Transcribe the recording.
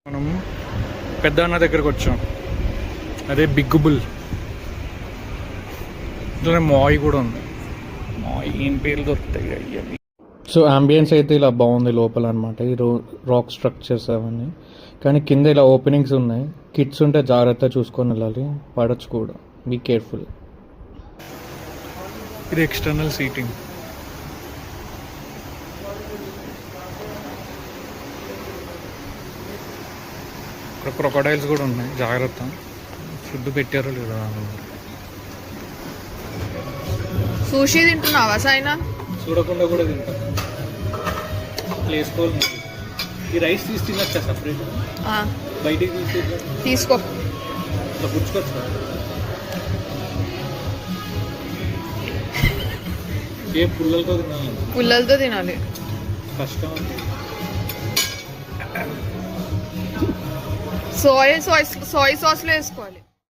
మనం పెద్ద అన్న దగ్గరకు వచ్చాం, అదే బిగ్ బుల్. ఇట్లా మాయ్ కూడా ఉంది. మాయ్ ఏం పేర్లు దొరుకుతాయి అవి. సో అంబియన్స్ అయితే ఇలా బాగుంది లోపల అనమాట, ఈ రాక్ స్ట్రక్చర్స్ అవన్నీ. కానీ కింద ఇలా ఓపెనింగ్స్ ఉన్నాయి. కిడ్స్ ఉంటే జాగ్రత్తగా చూసుకొని వెళ్ళాలి, పడచ్చు కూడా, బీ కేర్ఫుల్. ఇది ఎక్స్టర్నల్ సీటింగ్. ఇక్కడ క్రొకోడైల్స్ కూడా ఉన్నాయి, జాగ్రత్త. ఫుడ్ పెట్టారో లేదా. సుషి తింటున్నావా సాయినా? చూడకుండా కూడా తింటా. ప్లేస్ కోల్ ఈ రైస్ తీసి తినచ్చా సపరేట్? బయటికి తీసుకో, పుచ్చుకోవచ్చు. ఏ పుల్లలతో తినాలి? పుల్లలతో తినాలి. కష్టం. సోయ్ సాస్లో వేసుకోవాలి.